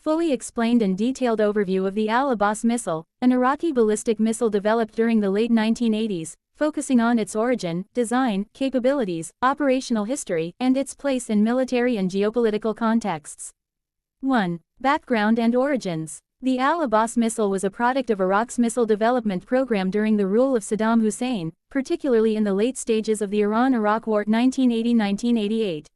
Fully explained and detailed overview of the Al-Abbas missile, an Iraqi ballistic missile developed during the late 1980s, focusing on its origin, design, capabilities, operational history, and its place in military and geopolitical contexts. 1. Background and origins. The Al-Abbas missile was a product of Iraq's missile development program during the rule of Saddam Hussein, particularly in the late stages of the Iran-Iraq War 1980-1988.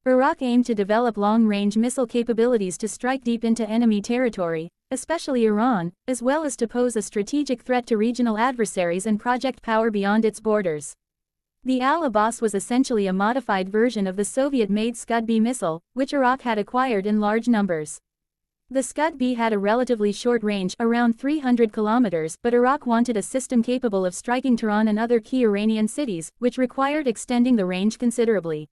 Iraq aimed to develop long-range missile capabilities to strike deep into enemy territory, especially Iran, as well as to pose a strategic threat to regional adversaries and project power beyond its borders. The Al-Abbas was essentially a modified version of the Soviet-made Scud-B missile, which Iraq had acquired in large numbers. The Scud-B had a relatively short range, around 300 kilometers, but Iraq wanted a system capable of striking Tehran and other key Iranian cities, which required extending the range considerably.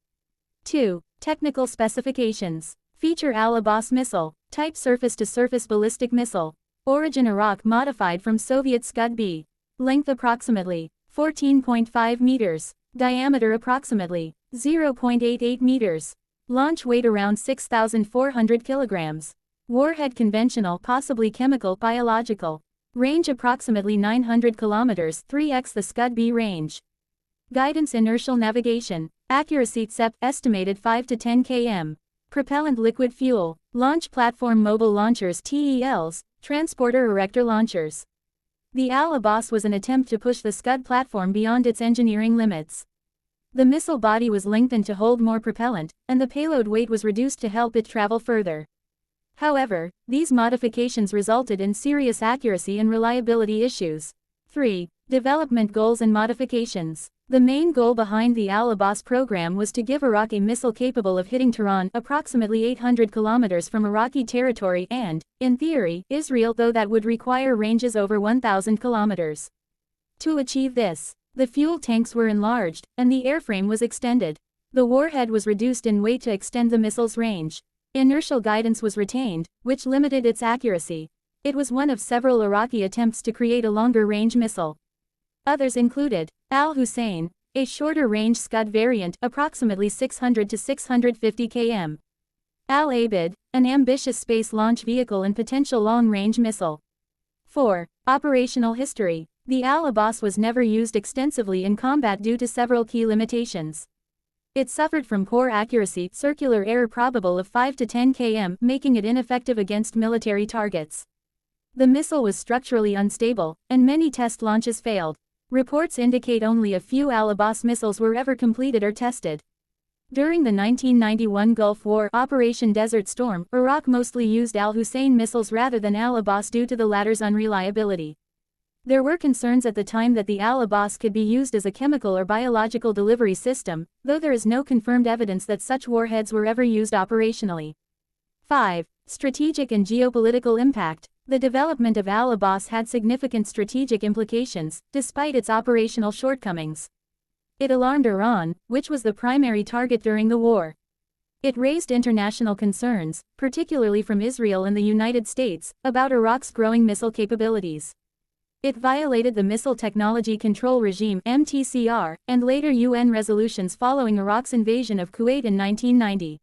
2. Technical specifications. Feature Al-Abbas missile. Type surface-to-surface ballistic missile. Origin Iraq modified from Soviet Scud-B. Length approximately 14.5 meters. Diameter approximately 0.88 meters. Launch weight around 6,400 kilograms. Warhead conventional, possibly chemical, biological. Range approximately 900 kilometers, 3x the Scud-B range. Guidance inertial navigation. Accuracy CEP estimated 5 to 10 km. Propellant liquid fuel. Launch platform mobile launchers TELs, transporter erector launchers. The Al-Abbas was an attempt to push the Scud platform beyond its engineering limits. The missile body was lengthened to hold more propellant, and the payload weight was reduced to help it travel further. However, these modifications resulted in serious accuracy and reliability issues. 3. Development goals and modifications. The main goal behind the Al-Abbas program was to give Iraq a missile capable of hitting Tehran, approximately 800 kilometers from Iraqi territory, and, in theory, Israel, though that would require ranges over 1,000 kilometers. To achieve this, the fuel tanks were enlarged, and the airframe was extended. The warhead was reduced in weight to extend the missile's range. Inertial guidance was retained, which limited its accuracy. It was one of several Iraqi attempts to create a longer-range missile. Others included Al-Hussein, a shorter-range Scud variant, approximately 600 to 650 km. Al-Abbas, an ambitious space launch vehicle and potential long-range missile. 4. Operational history. The Al-Abbas was never used extensively in combat due to several key limitations. It suffered from poor accuracy, circular error probable of 5 to 10 km, making it ineffective against military targets. The missile was structurally unstable, and many test launches failed. Reports indicate only a few Al-Abbas missiles were ever completed or tested. During the 1991 Gulf War, Operation Desert Storm, Iraq mostly used Al-Hussein missiles rather than Al-Abbas due to the latter's unreliability. There were concerns at the time that the Al-Abbas could be used as a chemical or biological delivery system, though there is no confirmed evidence that such warheads were ever used operationally. 5. Strategic and geopolitical impact. The development of Al-Abbas had significant strategic implications, despite its operational shortcomings. It alarmed Iran, which was the primary target during the war. It raised international concerns, particularly from Israel and the United States, about Iraq's growing missile capabilities. It violated the Missile Technology Control Regime (MTCR) and later UN resolutions following Iraq's invasion of Kuwait in 1990.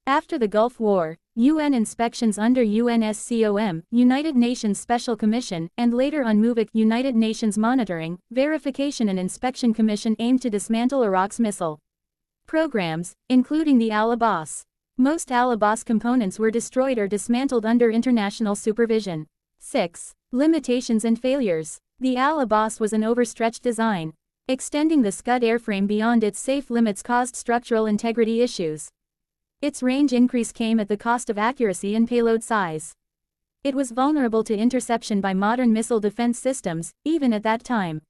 After the Gulf War, UN inspections under UNSCOM, United Nations Special Commission, and later UNMOVIC, United Nations Monitoring, Verification and Inspection Commission aimed to dismantle Iraq's missile programs, including the Al-Abbas. Most Al-Abbas components were destroyed or dismantled under international supervision. 6. Limitations and failures. The Al-Abbas was an overstretched design. Extending the Scud airframe beyond its safe limits caused structural integrity issues. Its range increase came at the cost of accuracy and payload size. It was vulnerable to interception by modern missile defense systems, even at that time.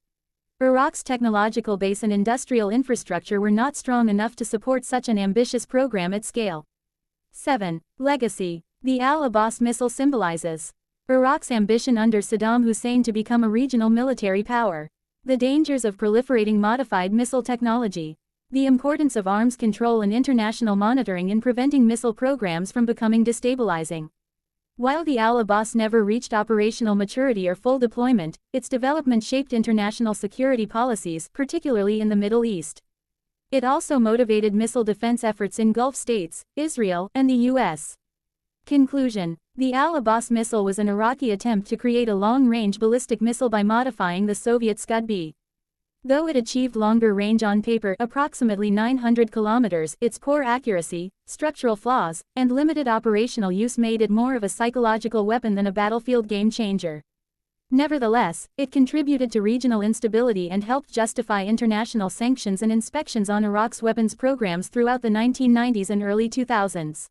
Iraq's technological base and industrial infrastructure were not strong enough to support such an ambitious program at scale. 7. Legacy. The Al-Abbas missile symbolizes Iraq's ambition under Saddam Hussein to become a regional military power. The dangers of proliferating modified missile technology. The importance of arms control and international monitoring in preventing missile programs from becoming destabilizing. While the Al-Abbas never reached operational maturity or full deployment, its development shaped international security policies, particularly in the Middle East. It also motivated missile defense efforts in Gulf states, Israel, and the U.S. Conclusion. The Al-Abbas missile was an Iraqi attempt to create a long-range ballistic missile by modifying the Soviet Scud B. Though it achieved longer range on paper, approximately 900 kilometers, its poor accuracy, structural flaws, and limited operational use made it more of a psychological weapon than a battlefield game-changer. Nevertheless, it contributed to regional instability and helped justify international sanctions and inspections on Iraq's weapons programs throughout the 1990s and early 2000s.